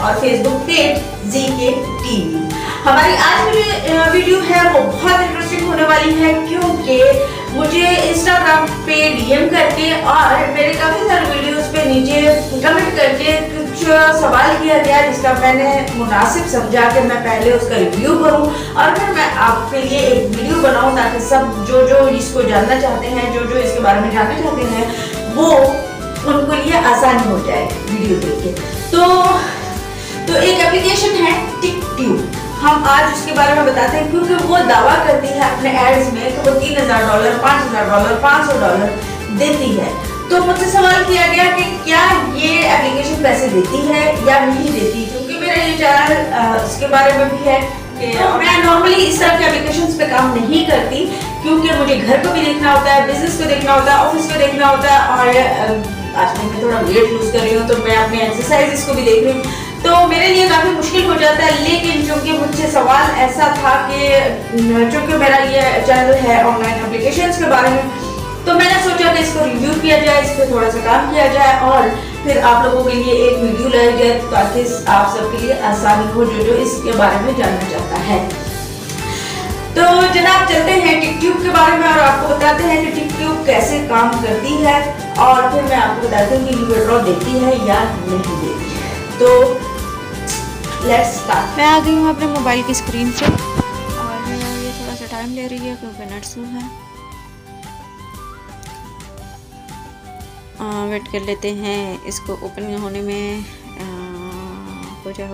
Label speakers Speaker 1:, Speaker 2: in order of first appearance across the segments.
Speaker 1: और Facebook page ZK TV। हमारी आज की वीडियो है वो बहुत इंटरेस्टिंग होने वाली है, क्योंकि मुझे इंस्टाग्राम पे DM करके और मेरे काफी सारे वीडियोस पे नीचे कमेंट करके कुछ सवाल किया गया, जिसका मैंने मुनासिब समझा कि मैं पहले उसका रिव्यू करूं और फिर मैं आपके लिए एक वीडियो बनाऊं, ताकि सब जो इसको जानना चाहते हैं, जो इसके बारे में जानना चाहते हैं, वो उनको लिए आसानी हो जाए वीडियो देख के। तो एक एप्लीकेशन है टिकट्यूब। हम आज उसके बारे में बताते हैं, क्योंकि वो दावा करती है अपने एड्स में कि वो $3000, $5000, $500 देती है। तो मुझसे सवाल किया गया कि क्या ये एप्लीकेशन पैसे देती है या नहीं देती, क्योंकि मेरा ये चैनल इसके बारे में भी है कि मैं नॉर्मली इस तरह के एप्लीकेशंस पे काम नहीं करती, क्योंकि मुझे घर को भी देखना होता है, बिजनेस को देखना होता है, ऑफिस को देखना होता है, और आजकल मैं थोड़ा वेट लूज कर रही हूँ, तो मैं अपने एक्सरसाइजेस को भी देख रही हूँ, तो मेरे लिए काफी मुश्किल हो जाता है। लेकिन चूंकि मुझसे सवाल ऐसा था कि चूंकि मेरा ये चैनल है ऑनलाइन एप्लीकेशंस के बारे में, तो मैंने सोचा कि इसको रिव्यू किया जाए, इस पर थोड़ा सा काम किया जाए और फिर आप लोगों के लिए एक वीडियो लाई जाए, ताकि आप सबके लिए आसानी हो जो इसके बारे में जानना चाहता है। तो जनाब चलते हैं टिकट्यूब के बारे में और आपको बताते हैं कि टिकट्यूब कैसे काम करती है, और फिर मैं आपको बताती हूँ कि विड्रॉ देती है या नहीं देती है। तो लेट्स स्टार्ट।
Speaker 2: मैं आ गई हूँ अपने मोबाइल की स्क्रीन से, और ये थोड़ा सा टाइम ले रही है क्योंकि नेट स्लो है। वेट कर लेते हैं इसको ओपन होने में। हो जा।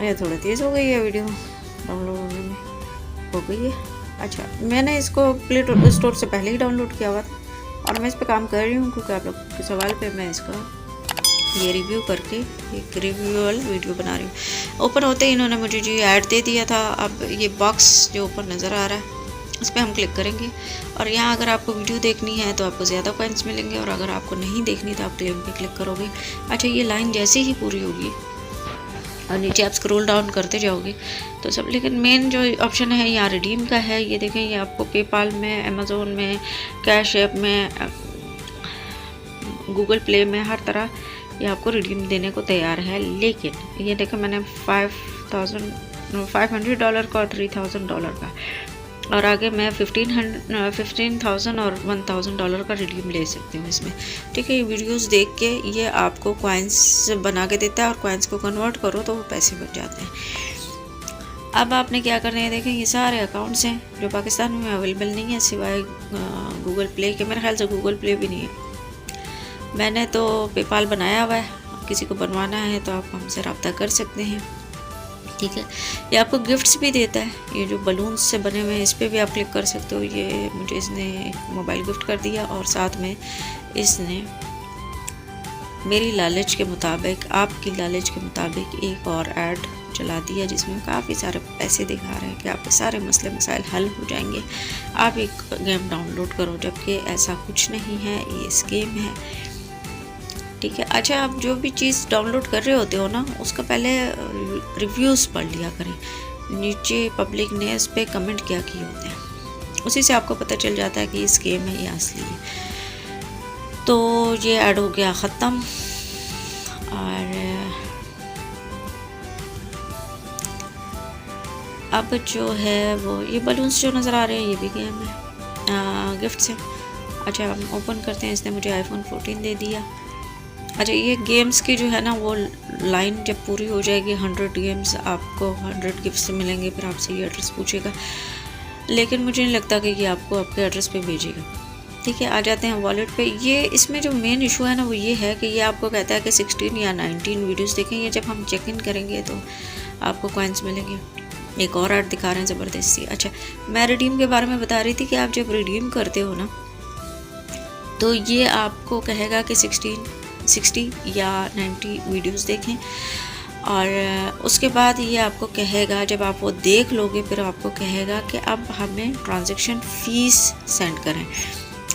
Speaker 2: ये थोड़ा तेज़ हो गई है वीडियो डाउनलोड होने में, हो गई है। अच्छा, मैंने इसको प्ले स्टोर से पहले ही डाउनलोड किया हुआ था और मैं इस पर काम कर रही हूँ, क्योंकि आप लोग के सवाल पे मैं इसका ये रिव्यू करके एक रिव्यू वाला वीडियो बना रही हूँ। ओपन होते ही इन्होंने मुझे जी ऐड दे दिया था। अब ये बॉक्स जो ऊपर नज़र आ रहा है, इस पर हम क्लिक करेंगे और यहाँ अगर आपको वीडियो देखनी है तो आपको ज़्यादा कॉइन्स मिलेंगे, और अगर आपको नहीं देखनी तो आप क्लेम पे क्लिक करोगे। अच्छा, ये लाइन जैसे ही पूरी होगी और नीचे आप स्क्रॉल डाउन करते जाओगे तो सब, लेकिन मेन जो ऑप्शन है यहाँ रिडीम का है। ये देखें, ये आपको पेपाल में, अमेज़ोन में, कैश ऐप में, गूगल प्ले में, हर तरह ये आपको रिडीम देने को तैयार है। लेकिन ये देखें, मैंने $500 का और $3000 का, और आगे मैं 15,000 और $1000 का रिडीम ले सकती हूँ इसमें। ठीक है, ये वीडियोस देख के ये आपको कॉइन्स बना के देता है, और कॉइन्स को कन्वर्ट करो तो वो पैसे बन जाते हैं। अब आपने क्या करना है, देखें ये सारे अकाउंट्स हैं जो पाकिस्तान में अवेलेबल नहीं है सिवाय गूगल प्ले के। मेरे ख्याल से गूगल प्ले भी नहीं है। मैंने तो पेपाल बनाया हुआ है, किसी को बनवाना है तो आप हमसे रब्ता कर सकते हैं। ठीक है, ये आपको गिफ्ट्स भी देता है। ये जो बलून्स से बने हुए हैं, इस पर भी आप क्लिक कर सकते हो। ये मुझे इसने मोबाइल गिफ्ट कर दिया, और साथ में इसने मेरी लालच के मुताबिक, आपकी लालच के मुताबिक एक और ऐड चला दिया, जिसमें काफ़ी सारे पैसे दिखा रहे हैं कि आपके सारे मसले मसाइल हल हो जाएंगे, आप एक गेम डाउनलोड करो। जबकि ऐसा कुछ नहीं है, ये स्कीम है। ठीक है, अच्छा, आप जो भी चीज़ डाउनलोड कर रहे होते हो ना, उसका पहले रिव्यूज़ पढ़ लिया करें। नीचे पब्लिक ने इस पर कमेंट क्या किए होते हैं, उसी से आपको पता चल जाता है कि ये स्कीम है या असली है। तो ये ऐड हो गया ख़त्म, और अब जो है वो ये बलून्स जो नज़र आ रहे हैं, ये भी गेम है, गिफ्ट से। अच्छा, हम ओपन करते हैं। इसने मुझे iPhone 14 दे दिया। अच्छा, ये गेम्स की जो है ना, वो लाइन जब पूरी हो जाएगी, 100 गेम्स, आपको 100 गिफ्ट्स मिलेंगे। फिर आपसे ये एड्रेस पूछेगा, लेकिन मुझे नहीं लगता कि ये आपको आपके एड्रेस पे भेजेगा। ठीक है, आ जाते हैं वॉलेट पे। ये इसमें जो मेन इशू है ना, वो ये है कि ये आपको कहता है कि 16 या 19 वीडियोस देखें। ये जब हम चेक इन करेंगे तो आपको कॉइन्स मिलेंगे। एक और ऐड दिखा रहे हैं ज़बरदस्ती। अच्छा, मैं रिडीम के बारे में बता रही थी कि आप जब रिडीम करते हो ना, तो ये आपको कहेगा कि 60 या 90 वीडियोस देखें, और उसके बाद ये आपको कहेगा, जब आप वो देख लोगे फिर आपको कहेगा कि अब हमें ट्रांजैक्शन फ़ीस सेंड करें।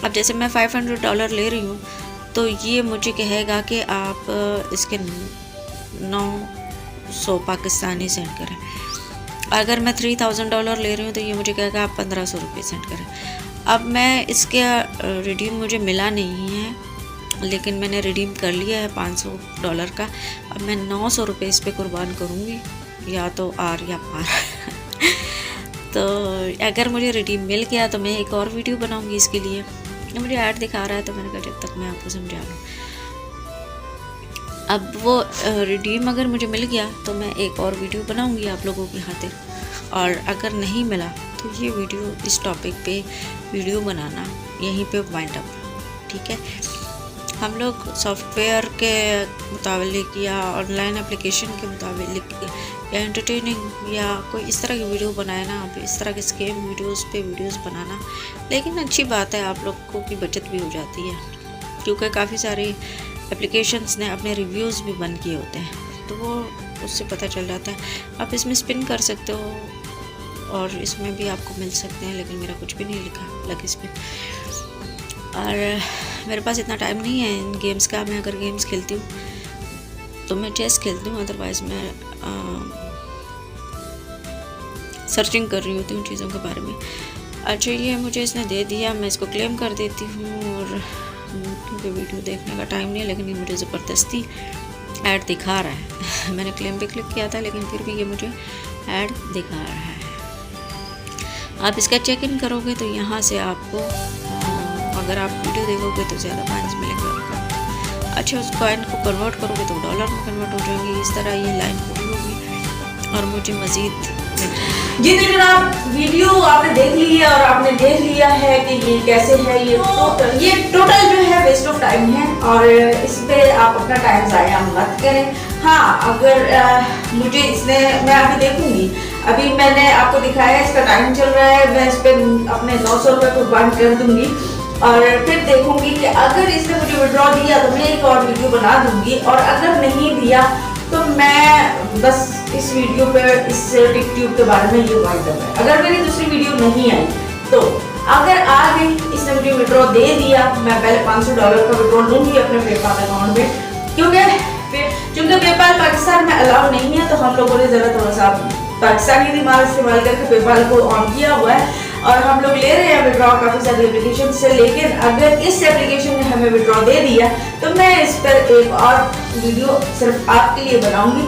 Speaker 2: अब जैसे मैं $500 ले रही हूँ, तो ये मुझे कहेगा कि आप इसके 900 पाकिस्तानी सेंड करें। अगर मैं $3000 ले रही हूँ तो ये मुझे कहेगा आप 1500 रुपये सेंड करें। अब मैं इसके रिडीम मुझे मिला नहीं है, लेकिन मैंने रिडीम कर लिया है $500 का। अब मैं 900 रुपये इस पर कुर्बान करूँगी, या तो आर या पार। तो अगर मुझे रिडीम मिल गया तो मैं एक और वीडियो बनाऊँगी इसके लिए। मुझे ऐड दिखा रहा है तो मैंने कहा जब तक मैं आपको समझा लूँ। अब वो रिडीम अगर मुझे मिल गया तो मैं एक और वीडियो बनाऊंगी आप लोगों की खातिर, और अगर नहीं मिला तो ये वीडियो, इस टॉपिक पे वीडियो बनाना यहीं पे वाइंड अप, ठीक है। हम लोग सॉफ्टवेयर के मुताबिक या ऑनलाइन एप्लीकेशन के मुताबिक या एंटरटेनिंग या कोई इस तरह की वीडियो बनाए ना, आप इस तरह के स्केम वीडियोस पे वीडियोस बनाना। लेकिन अच्छी बात है, आप लोगों की बचत भी हो जाती है, क्योंकि काफ़ी सारी एप्लीकेशंस ने अपने रिव्यूज़ भी बंद किए होते हैं, तो वो उससे पता चल जाता है। आप इसमें स्पिन कर सकते हो और इसमें भी आपको मिल सकते हैं, लेकिन मेरा कुछ भी नहीं लिखा लकी स्पिन। और मेरे पास इतना टाइम नहीं है इन गेम्स का। मैं अगर गेम्स खेलती हूँ तो मैं चेस खेलती हूँ, अदरवाइज़ मैं सर्चिंग कर रही होती हूँ चीज़ों के बारे में। अच्छा, ये मुझे इसने दे दिया, मैं इसको क्लेम कर देती हूँ। और क्योंकि वीडियो देखने का टाइम नहीं है, लेकिन ये मुझे ज़बरदस्ती ऐड दिखा रहा है। मैंने क्लेम पे क्लिक किया था, लेकिन फिर भी ये मुझे ऐड दिखा रहा है। आप इसका चेक इन करोगे तो यहाँ से आपको अगर आप वीडियो देखोगे तो ज़्यादा पॉइंट्स मिलेंगे। अच्छा, उस कॉइन को कन्वर्ट करोगे तो डॉलर में कन्वर्ट हो जाएंगे। इस तरह ये लाइन पूरी होगी और मुझे मज़ीद।
Speaker 1: जी तो जनाब, वीडियो आपने देख ली है और आपने देख लिया है कि ये कैसे है। ये टोटल जो है वेस्ट ऑफ टाइम है, और इस पे आप अपना टाइम ज़ाया मत करें। हाँ, अगर मुझे इसने, मैं अभी देखूंगी, अभी मैंने आपको दिखाया इसका टाइम चल रहा है, मैं इस पर अपने 900 रुपये कुर्बान कर दूंगी और फिर देखूंगी कि अगर इसने मुझे विड्रॉ दिया तो मैं एक और वीडियो बना दूंगी, और अगर नहीं दिया तो मैं बस इस वीडियो पे इस टिकट्यूब के बारे में ये वाइंड अप है। अगर मेरी दूसरी वीडियो नहीं आई तो अगर आ गई, इसने मुझे विड्रॉ दे दिया, मैं पहले $500 का विड्रॉ लूंगी अपने पेपाल अकाउंट में, क्योंकि पेपाल पाकिस्तान में अलाउ नहीं है। तो हम लोगों ने ज़रा थोड़ा सा पाकिस्तानी दिमाग इस्तेमाल करके पेपाल को ऑन किया हुआ है और हम लोग ले रहे हैं विड्रॉ काफ़ी सारी एप्लीकेशन से। लेकिन अगर इस एप्लीकेशन ने हमें विड्रॉ दे दिया तो मैं इस पर एक और वीडियो सिर्फ आपके लिए बनाऊंगी,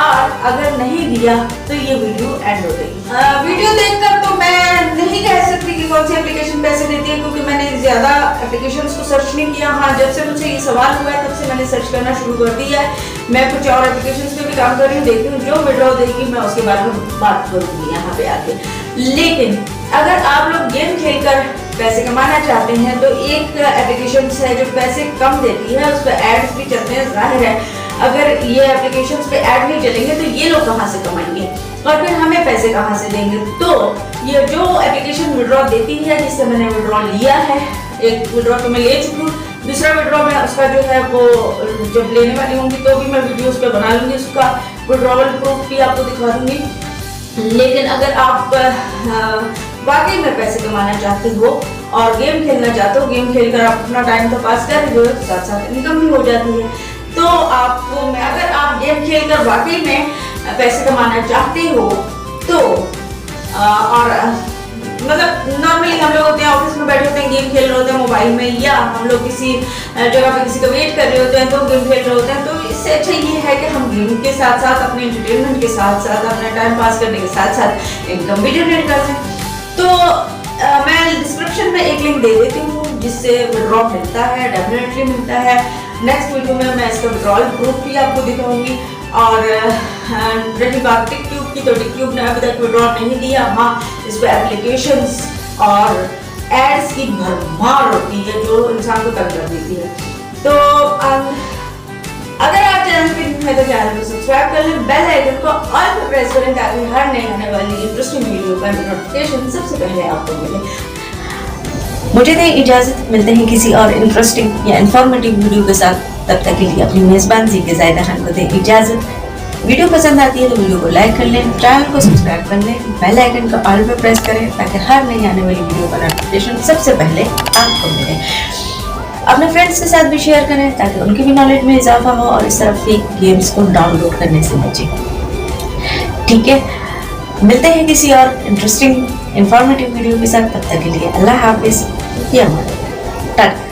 Speaker 1: और अगर नहीं दिया तो ये वीडियो एंड हो गई। वीडियो देखकर तो मैं नहीं कह सकती कि कौन सी एप्लीकेशन पैसे देती है, क्योंकि मैंने ज़्यादा एप्लीकेशंस को सर्च नहीं किया। हाँ, जब से मुझे ये सवाल हुआ है तब से मैंने सर्च करना शुरू कर दिया है। मैं कुछ और एप्लीकेशंस पे भी काम कर रही हूँ, देखती हूँ जो विड्रॉ देगी मैं उसके बारे में बात करूँगी यहाँ पे आके। लेकिन अगर आप लोग गेम खेलकर पैसे कमाना चाहते हैं तो एक एप्लीकेशन है जो पैसे कम देती है, उस पर एड्स भी चलते हैं। जाहिर है अगर ये एप्लीकेशंस पे ऐड नहीं चलेंगे तो ये लोग कहाँ से कमाएंगे और फिर हमें पैसे कहाँ से देंगे। तो ये जो एप्लीकेशन विड्रॉ देती है, जिससे मैंने विड्रॉ लिया है, एक विड्रॉ तो मैं ले चुकी हूँ, दूसरा विड्रॉ मैं उसका जो है वो जब लेने वाली होंगी तो भी मैं वीडियो उस पर बना लूँगी, उसका विड्रॉवल प्रूफ भी आपको दिखा दूँगी। लेकिन अगर आप वाकई में पैसे कमाना चाहते हो और गेम खेलना चाहते हो, गेम खेलकर आप अपना टाइम तो पास कर रहे हो, साथ साथ इनकम भी हो जाती है, तो आपको मैं, अगर आप गेम खेलकर वाकई में पैसे कमाना चाहते हो तो और मतलब नॉर्मली हम लोग होते हैं ऑफिस में बैठे होते हैं, गेम खेल रहे होते हैं मोबाइल में, या हम लोग किसी जगह पे किसी का वेट कर रहे होते हैं तो गेम खेल रहे होते हैं, तो इससे अच्छा ये है कि हम गेम के साथ साथ अपने एंटरटेनमेंट के साथ साथ अपना टाइम पास करने के साथ साथ इनकम भी जनरेट कर लें। तो मैं डिस्क्रिप्शन में एक लिंक दे देती हूँ जिससे विड्रॉ मिलता है, डेफिनेटली मिलता है। नेक्स्ट वीडियो में मैं इसका विड्रॉल प्रूफ भी आपको दिखाऊंगी। और रही बात टिकट्यूब की, तो टिकट्यूब ने अभी तक विड्रॉ नहीं दिया। हाँ, इस पर एप्लीकेशंस और एड्स की भरमार होती है जो इंसान को तंग कर देती है। तो अगर आप चैनल पे नए तो चैनल को सब्सक्राइब कर लें, बेल आइकन को ऑल पे प्रेस करें ताकि हर नए आने वाली इंटरेस्टिंग वीडियो का नोटिफिकेशन सबसे पहले आपको मिले। मुझे दें इजाज़त, मिलते हैं किसी और इंटरेस्टिंग या इंफॉर्मेटिव वीडियो के साथ। तब तक के लिए अपनी मेज़बान ज़ीके ज़ाहिदा खान को दें इजाज़त। वीडियो पसंद आती है तो वीडियो को लाइक कर लें, चैनल को सब्सक्राइब कर लें, बेल आइकन को ऑल पे प्रेस करें ताकि हर नई आने वाली वीडियो का नोटिफिकेशन सबसे पहले आपको मिले। अपने फ्रेंड्स के साथ भी शेयर करें ताकि उनकी भी नॉलेज में इजाफा हो और इस तरह फेक गेम्स को डाउनलोड करने से बचें। ठीक है, मिलते हैं किसी और इंटरेस्टिंग इंफॉर्मेटिव वीडियो के साथ। तब तक के लिए अल्लाह हाफिज, या टाटा।